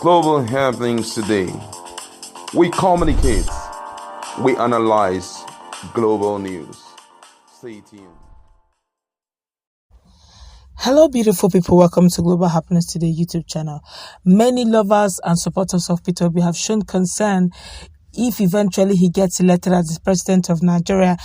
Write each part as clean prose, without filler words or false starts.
global happenings today. We communicate, we analyze global news. Stay tuned. Hello, beautiful people. Welcome to Global Happiness Today YouTube channel. Many lovers and supporters of Tr0uble have shown concern if eventually he gets elected as the president of Nigeria.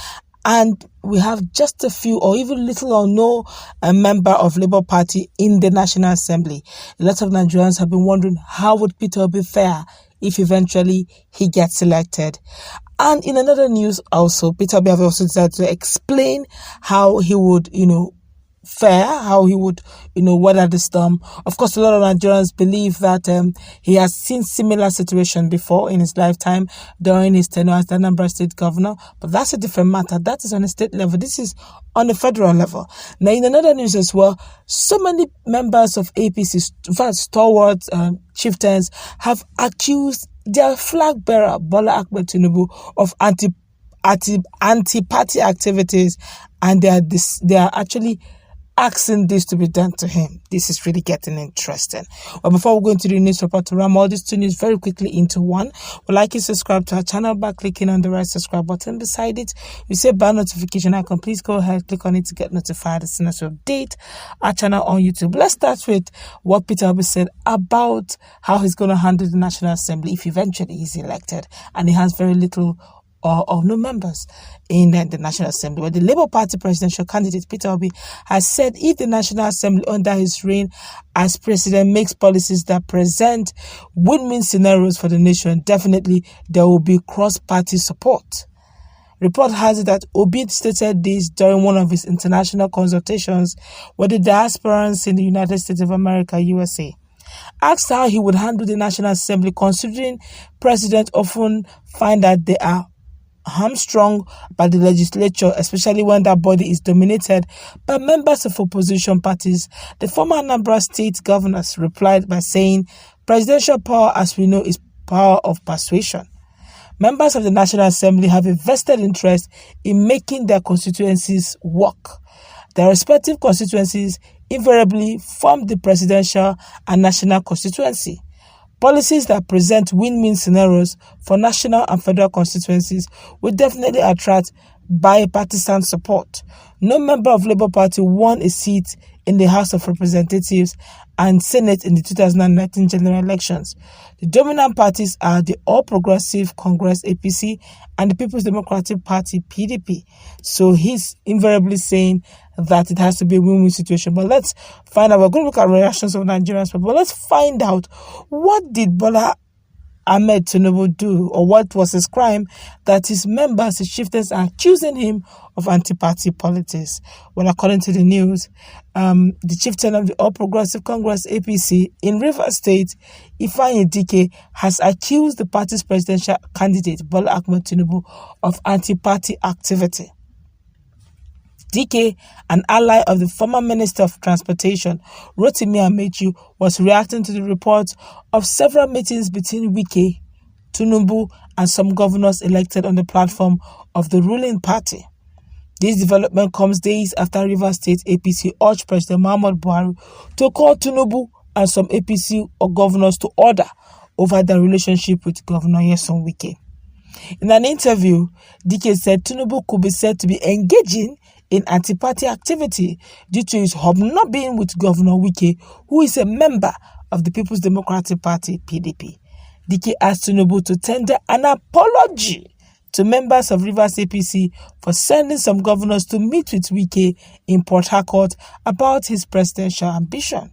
And we have just a few or even little or no member of Labour Party in the National Assembly. A lot of Nigerians have been wondering how would Tr0uble fare if eventually he gets elected. And in another news also, Tr0uble have also decided to explain how he would, fare, how he would, weather the storm. Of course, a lot of Nigerians believe that he has seen similar situation before in his lifetime during his tenure as the Anambra State governor, but that's a different matter. That is on a state level. This is on a federal level. Now, in another news as well, so many members of Apc, in fact, stalwart chieftains, have accused their flag bearer, Bola Ahmed Tinubu, of anti-party activities, and they are actually asking this to be done to him. This is really getting interesting. But before we go into the news report to ram all these two news very quickly into one, we'd like you to subscribe to our channel by clicking on the red subscribe button beside it. You see a bell notification icon. Please go ahead, click on it to get notified as soon as we update our channel on YouTube. Let's start with what Tr0uble said about how he's going to handle the National Assembly if eventually he's elected, and he has very little or no members in the National Assembly. But the Labour Party presidential candidate Tr0uble has said if the National Assembly under his reign as president makes policies that present win-win scenarios for the nation, definitely there will be cross-party support. Report has it that Obi stated this during one of his international consultations with the diasporans in the United States of America, USA. Asked how he would handle the National Assembly, considering presidents often find that they are hamstrung by the legislature, especially when that body is dominated by members of opposition parties, the former Anambra State governor replied by saying, "Presidential power, as we know, is power of persuasion. Members of the National Assembly have a vested interest in making their constituencies work. Their respective constituencies invariably form the presidential and national constituency. Policies that present win-win scenarios for national and federal constituencies will definitely attract bipartisan support. No member of Labour Party won a seat in the House of Representatives and Senate in the 2019 general elections. The dominant parties are the All Progressive Congress (APC) and the People's Democratic Party (PDP). So he's invariably saying that it has to be a win-win situation. But let's find out. We're going to look at reactions of Nigerians, but let's find out, what did Bola Ahmed Tinubu do, or what was his crime that his members, his chieftains, are accusing him of anti-party politics? Well, according to the news, the chieftain of the All Progressive Congress (APC) in Rivers State, Dike, has accused the party's presidential candidate Bola Ahmed Tinubu of anti-party activity. Dike, an ally of the former Minister of Transportation, Rotimi, was reacting to the reports of several meetings between Wike, Tinubu, and some governors elected on the platform of the ruling party. This development comes days after Rivers State APC urged President Muhammadu Buhari to call Tinubu and some APC or governors to order over their relationship with Governor Nyesom Wike. In an interview, Dike said Tinubu could be said to be engaging in anti-party activity due to his hobnobbing with Governor Wike, who is a member of the People's Democratic Party (PDP). Dike asked Tinubu to tender an apology to members of Rivers APC for sending some governors to meet with Wike in Port Harcourt about his presidential ambition.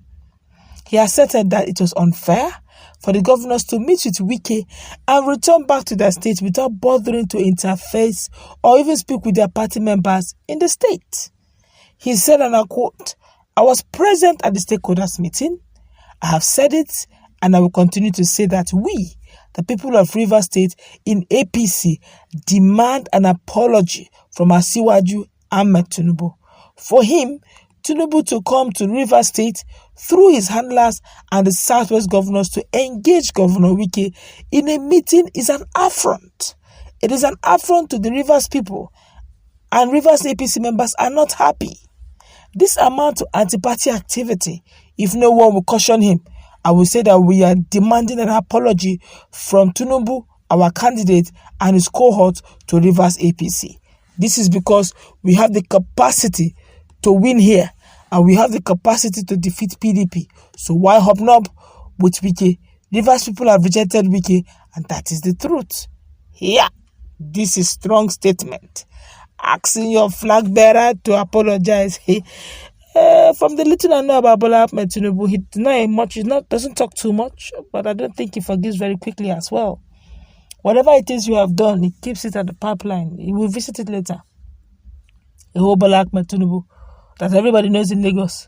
He asserted that it was unfair for the governors to meet with Wike and return back to their state without bothering to interface or even speak with their party members in the state. He said, and I quote, "I was present at the stakeholders meeting. I have said it, and I will continue to say that we, the people of Rivers State in APC, demand an apology from Asiwaju Ahmed Tinubu. For him, Tinubu to come to Rivers State through his handlers and the Southwest governors to engage Governor Wike in a meeting is an affront. It is an affront to the Rivers people, and Rivers APC members are not happy. This amounts to anti-party activity if no one will caution him I will say that we are demanding an apology from Tinubu, our candidate, and his cohort to Rivers APC. This is because we have the capacity to win here, and we have the capacity to defeat PDP. So why hobnob with Wike? Rivers people have rejected Wike, and that is the truth. Yeah, this is strong statement. Asking your flag bearer to apologize. From the little I know about Bola Ahmed Tinubu, he doesn't talk too much, but I don't think he forgives very quickly as well. Whatever it is you have done, he keeps it at the pipeline. He will visit it later. The whole Bola Ahmed Tinubu that everybody knows in Lagos.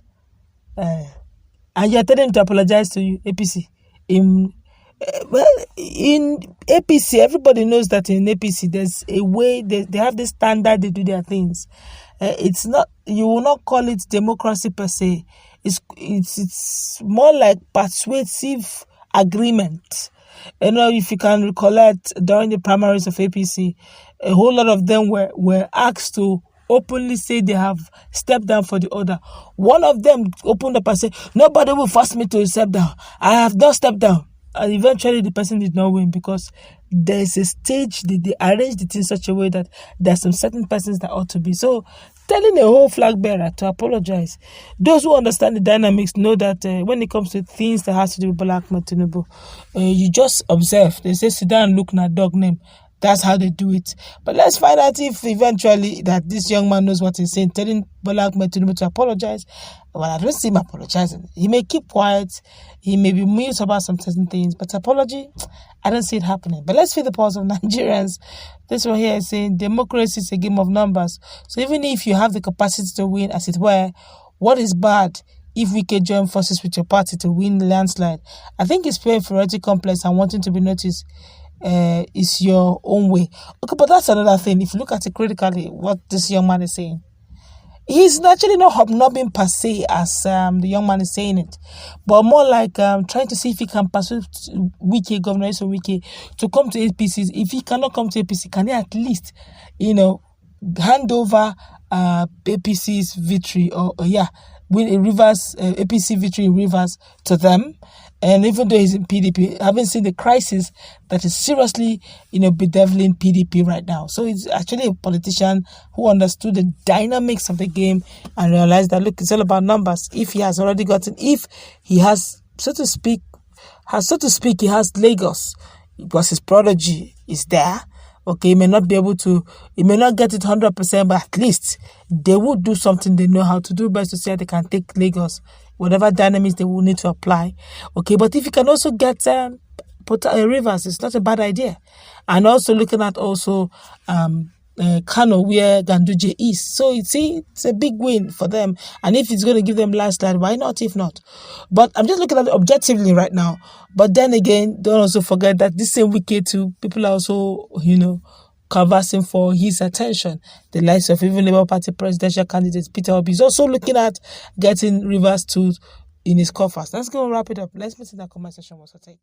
And you're telling him to apologize to you, APC. In APC, everybody knows that in APC, there's a way, they have this standard they do their things. It's not, you will not call it democracy per se. It's more like persuasive agreement. You know, if you can recollect, during the primaries of APC, a whole lot of them were asked to openly say they have stepped down for the order. One of them opened up and said, nobody will force me to step down. I have not stepped down. And eventually the person did not win because there's a stage that they arranged it in such a way that there's some certain persons that ought to be. So telling a whole flag bearer to apologize. Those who understand the dynamics know that when it comes to things that has to do with Bola Ahmed Tinubu, you just observe. They say sit down and look at dog name. That's how they do it. But let's find out if eventually that this young man knows what he's saying, telling Bola Ahmed Tinubu to apologize. Well, I don't see him apologizing. He may keep quiet. He may be mute about some certain things. But apology, I don't see it happening. But let's feel the pulse of Nigerians. This one here is saying democracy is a game of numbers. So even if you have the capacity to win, as it were, what is bad if we can join forces with your party to win the landslide? I think it's pure inferiority complex and wanting to be noticed. Is your own way. Okay, but that's another thing. If you look at it critically, what this young man is saying, he's actually not hobnobbing per se as the young man is saying it, but more like trying to see if he can persuade Wike, Governor Wike, to come to APCs. If he cannot come to APC, can he at least, hand over APC's victory win Rivers APC victory in Rivers to them? And even though he's in PDP, I haven't seen the crisis that is seriously, bedeviling PDP right now. So he's actually a politician who understood the dynamics of the game and realized that, look, it's all about numbers. If he has so to speak, he has Lagos, because his prodigy is there. Okay, he may not get it 100%, but at least they will do something they know how to do best to say they can take Lagos, whatever dynamics they will need to apply. Okay, but if you can also get Rivers, it's not a bad idea. And also looking at Kano, where Ganduje is. So it's a big win for them. And if it's going to give them landslide, why not? If not, but I'm just looking at it objectively right now. But then again, don't also forget that this same Wike too, people are also conversing for his attention. The likes of even Labour Party presidential candidate Peter Obi is also looking at getting Rivers in his coffers. Let's go and wrap it up. Let's meet in that comment section. What's your take?